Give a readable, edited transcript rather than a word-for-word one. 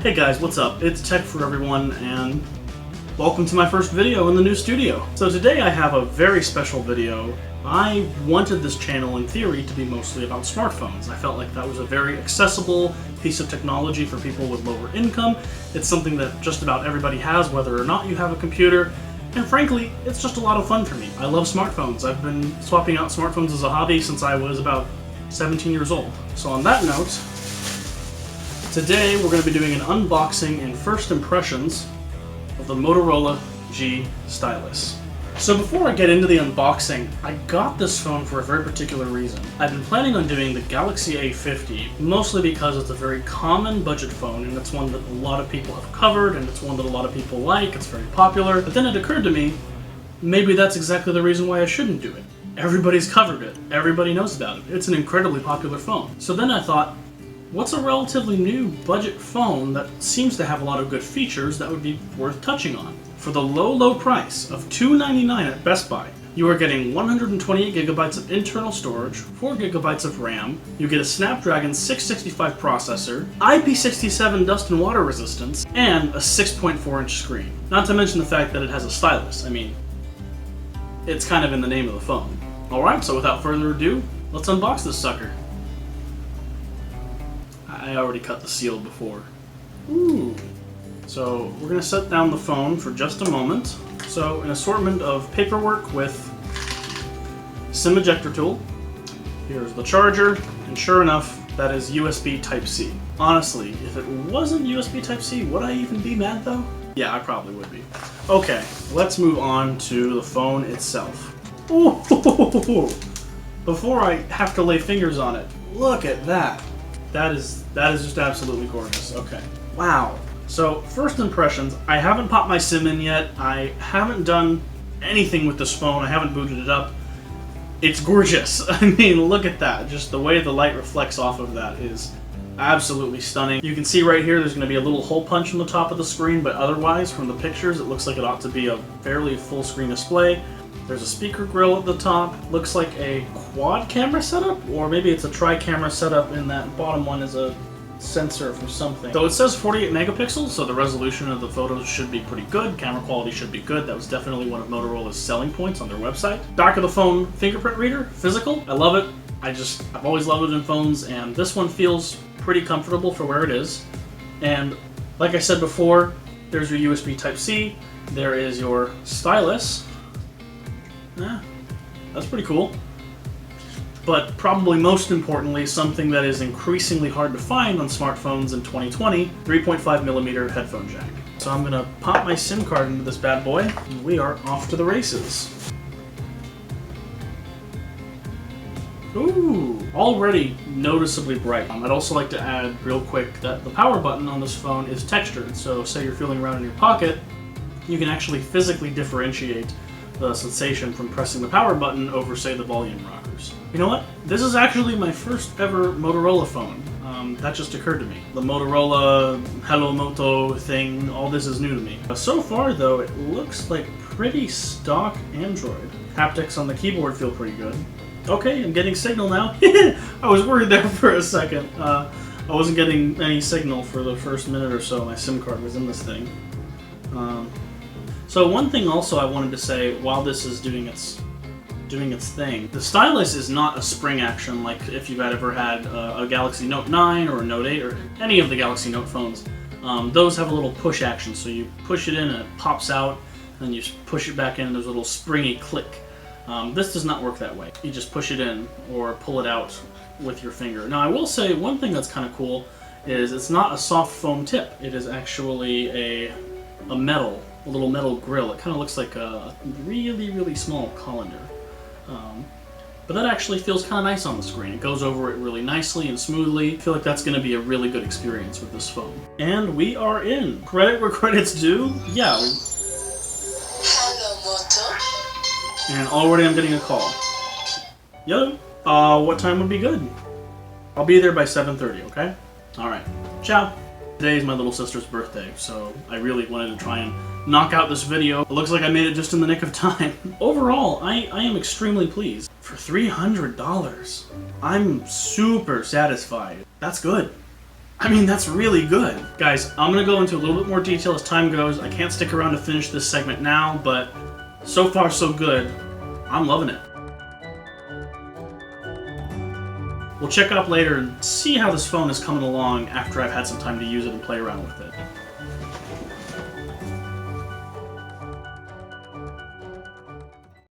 Hey guys, what's up? It's Tech for Everyone, and welcome to my first video in the new studio. So today I have a very special video. I wanted this channel in theory to be mostly about smartphones. I felt like that was a very accessible piece of technology for people with lower income. It's something that just about everybody has, whether or not you have a computer. And frankly, it's just a lot of fun for me. I love smartphones. I've been swapping out smartphones as a hobby since I was about 17 years old. So on that note, today we're going to be doing an unboxing and first impressions of the Motorola G Stylus. So before I get into the unboxing, I got this phone for a very particular reason. I've been planning on doing the Galaxy A50, mostly because it's a very common budget phone and it's one that a lot of people have covered and it's one that a lot of people like, it's very popular. But then it occurred to me, maybe that's exactly the reason why I shouldn't do it. Everybody's covered it, everybody knows about it, it's an incredibly popular phone. So then I thought, what's a relatively new budget phone that seems to have a lot of good features that would be worth touching on? For the low price of $299 at Best Buy, you are getting 128 gigabytes of internal storage, 4 gigabytes of RAM, you get a Snapdragon 665 processor, IP67 dust and water resistance, and a 6.4-inch screen. Not to mention the fact that it has a stylus. I mean, it's kind of in the name of the phone. Alright, so without further ado, let's unbox this sucker. I already cut the seal before. Ooh. So we're going to set down the phone for just a moment. So an assortment of paperwork with SIM ejector tool. Here's the charger, and sure enough, that is USB Type-C. Honestly, if it wasn't USB Type-C, would I even be mad though? Yeah, I probably would be. Okay, let's move on to the phone itself. Ooh. Before I have to lay fingers on it, look at that. That is just absolutely gorgeous. Okay. Wow. So, first impressions, I haven't popped my SIM in yet. I haven't done anything with this phone. I haven't booted it up. It's gorgeous. I mean, look at that. Just the way the light reflects off of that is absolutely stunning. You can see right here there's going to be a little hole punch on the top of the screen, but otherwise, from the pictures, it looks like it ought to be a fairly full screen display. There's a speaker grill at the top. Looks like a quad camera setup, or maybe it's a tri-camera setup, and that bottom one is a sensor for something. So it says 48 megapixels, so the resolution of the photos should be pretty good. Camera quality should be good. That was definitely one of Motorola's selling points on their website. Back of the phone, fingerprint reader, physical. I love it. I've always loved it in phones, and this one feels pretty comfortable for where it is. And like I said before, there's your USB Type-C. There is your stylus. Yeah, that's pretty cool. But probably most importantly, something that is increasingly hard to find on smartphones in 2020, 3.5mm headphone jack. So I'm gonna pop my SIM card into this bad boy, and we are off to the races. Ooh, already noticeably bright. I'd also like to add real quick that the power button on this phone is textured, so say you're feeling around in your pocket, you can actually physically differentiate the sensation from pressing the power button over, say, the volume rockers. You know what? This is actually my first ever Motorola phone. That just occurred to me. The Motorola Hello Moto thing, all this is new to me. So far, though, it looks like pretty stock Android. Haptics on the keyboard feel pretty good. Okay, I'm getting signal now. I was worried there for a second. I wasn't getting any signal for the first minute or so my SIM card was in this thing. So one thing also I wanted to say while this is doing its thing, the stylus is not a spring action like if you've ever had a Galaxy Note 9 or a Note 8 or any of the Galaxy Note phones. Those have a little push action, so you push it in and it pops out, and then you push it back in and there's a little springy click. This does not work that way. You just push it in or pull it out with your finger. Now I will say one thing that's kind of cool is it's not a soft foam tip. It is actually a little metal grill. It kind of looks like a really small colander. But that actually feels kind of nice on the screen. It goes over it really nicely and smoothly. I feel like that's going to be a really good experience with this phone. And we are in. Credit where credit's due. Yeah. Hello, Moto. And already I'm getting a call. Yo, what time would be good? I'll be there by 7:30, okay? Alright. Ciao. Today is my little sister's birthday, so I really wanted to try and knock out this video. It looks like I made it just in the nick of time. Overall, I am extremely pleased. For $300, I'm super satisfied. That's good. I mean, that's really good. Guys, I'm gonna go into a little bit more detail as time goes. I can't stick around to finish this segment now, but so far so good. I'm loving it. We'll check up later and see how this phone is coming along after I've had some time to use it and play around with it.